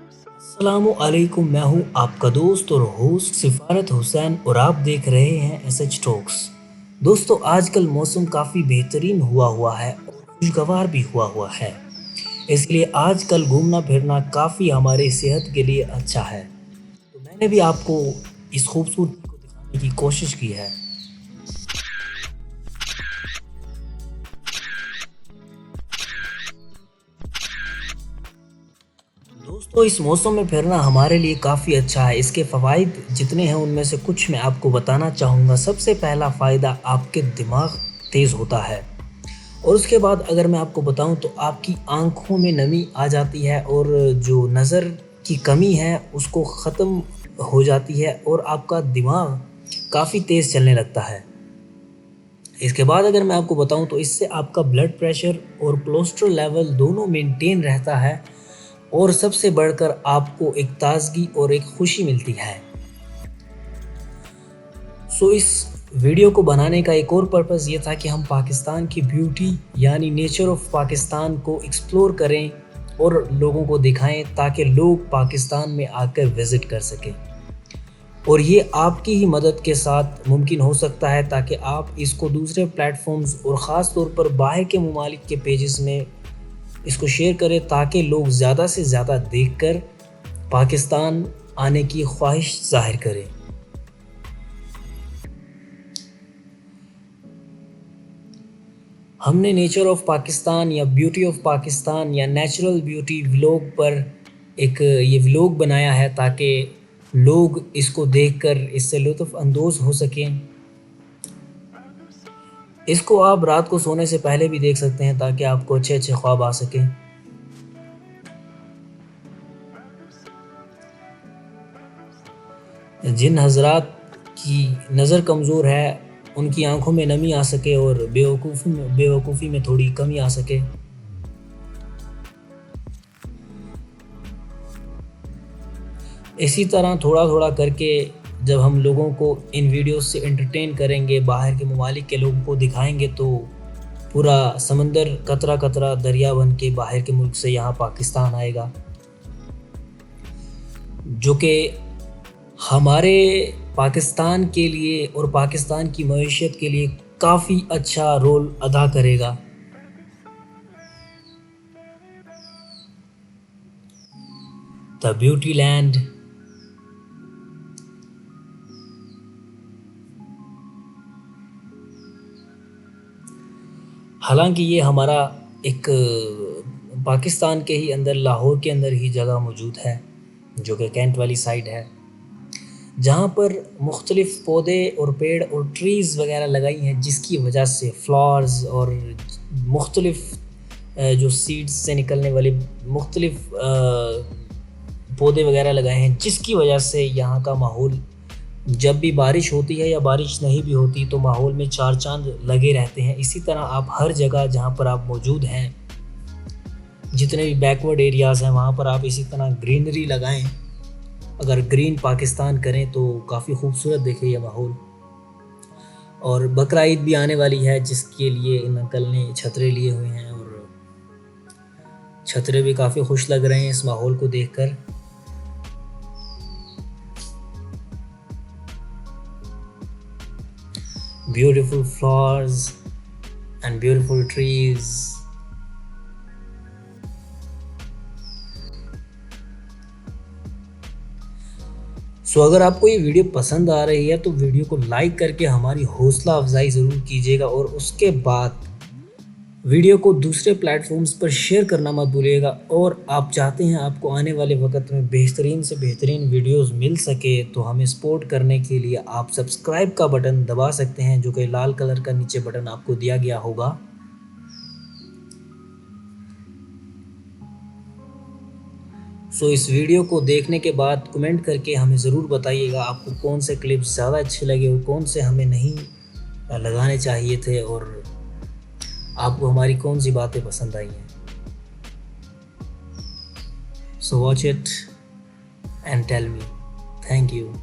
अस्सलामुअलैकुम, मैं हूं आपका दोस्त और होस्ट सिफारत हुसैन और आप देख रहे हैं एसएच टॉक्स। दोस्तों, आजकल मौसम काफ़ी बेहतरीन हुआ है और खुशगवार भी हुआ है। इसलिए आजकल घूमना फिरना काफ़ी हमारे सेहत के लिए अच्छा है। तो मैंने भी आपको इस खूबसूरती को दिखाने की कोशिश की है। दोस्तों, इस मौसम में फिरना हमारे लिए काफ़ी अच्छा है। इसके फ़वाइद जितने हैं उनमें से कुछ मैं आपको बताना चाहूँगा। सबसे पहला फ़ायदा, आपके दिमाग तेज़ होता है। और उसके बाद अगर मैं आपको बताऊँ तो आपकी आँखों में नमी आ जाती है और जो नज़र की कमी है उसको ख़त्म हो जाती है और आपका दिमाग काफ़ी तेज़ चलने लगता है। इसके बाद अगर मैं आपको बताऊँ तो इससे आपका ब्लड प्रेशर और कोलेस्ट्रॉल लेवल दोनों मेंटेन रहता है और सबसे बढ़कर आपको एक ताज़गी और एक खुशी मिलती है। इस वीडियो को बनाने का एक और पर्पज़ ये था कि हम पाकिस्तान की ब्यूटी यानी नेचर ऑफ पाकिस्तान को एक्सप्लोर करें और लोगों को दिखाएं ताकि लोग पाकिस्तान में आकर विज़िट कर सकें। और ये आपकी ही मदद के साथ मुमकिन हो सकता है ताकि आप इसको दूसरे प्लेटफॉर्म्स और ख़ास तौर पर बाहर के ममालिक के पेजेस में इसको शेयर करें ताकि लोग ज़्यादा से ज़्यादा देखकर पाकिस्तान आने की ख्वाहिश ज़ाहिर करें। हमने नेचर ऑफ पाकिस्तान या ब्यूटी ऑफ पाकिस्तान या नेचुरल ब्यूटी व्लॉग पर एक ये व्लॉग बनाया है ताकि लोग इसको देखकर इससे लुत्फ़ अंदोज़ हो सकें। इसको आप रात को सोने से पहले भी देख सकते हैं ताकि आपको अच्छे-अच्छे ख्वाब आ सकें। जिन हज़रात की नज़र कमज़ोर है, उनकी आँखों में नमी आ सके और बेवकूफ़ी में थोड़ी कमी आ सके। इसी तरह थोड़ा-थोड़ा करके जब हम लोगों को इन वीडियोज़ से एंटरटेन करेंगे, बाहर के ममालिक के लोगों को दिखाएँगे तो पूरा समंदर कतरा-कतरा दरिया बन के बाहर के मुल्क से यहाँ पाकिस्तान आएगा। जो कि हमारे पाकिस्तान के लिए और पाकिस्तान की मईशत के लिए काफ़ी अच्छा रोल अदा करेगा। The beauty land. हालांकि ये हमारा एक पाकिस्तान के ही अंदर लाहौर के अंदर ही जगह मौजूद है जो कि कैंट वाली साइड है, जहाँ पर मुख्तलिफ़ पौधे और पेड़ और ट्रीज़ वगैरह लगाई हैं जिसकी वजह से फ्लावर्स और मुख्तलिफ़ जो सीड्स से निकलने वाले मुख्तलिफ़ पौधे वगैरह लगाए हैं जिसकी वजह से यहाँ का माहौल जब भी बारिश होती है या बारिश नहीं भी होती तो माहौल में चार चांद लगे रहते हैं। इसी तरह आप हर जगह जहाँ पर आप मौजूद हैं, जितने भी बैकवर्ड एरियाज़ हैं वहाँ पर आप इसी तरह ग्रीनरी लगाएं। अगर ग्रीन पाकिस्तान करें तो काफ़ी खूबसूरत दिखे ये माहौल। और बकरा ईद भी आने वाली है जिसके लिए इन अंकल ने छतरे लिए हुए हैं और छतरे भी काफ़ी खुश लग रहे हैं इस माहौल को देखकर। Beautiful flowers and beautiful trees. अगर आपको ये वीडियो पसंद आ रही है तो वीडियो को लाइक करके हमारी हौसला अफजाई ज़रूर कीजिएगा और उसके बाद वीडियो को दूसरे प्लेटफॉर्म्स पर शेयर करना मत भूलिएगा। और आप चाहते हैं आपको आने वाले वक्त में बेहतरीन से बेहतरीन वीडियोस मिल सके तो हमें सपोर्ट करने के लिए आप सब्सक्राइब का बटन दबा सकते हैं जो कि लाल कलर का नीचे बटन आपको दिया गया होगा। इस वीडियो को देखने के बाद कमेंट करके हमें ज़रूर बताइएगा आपको कौन से क्लिप्स ज़्यादा अच्छे लगे और कौन से हमें नहीं लगाने चाहिए थे और आपको हमारी कौन सी बातें पसंद आई हैं। Watch it and tell me. Thank you.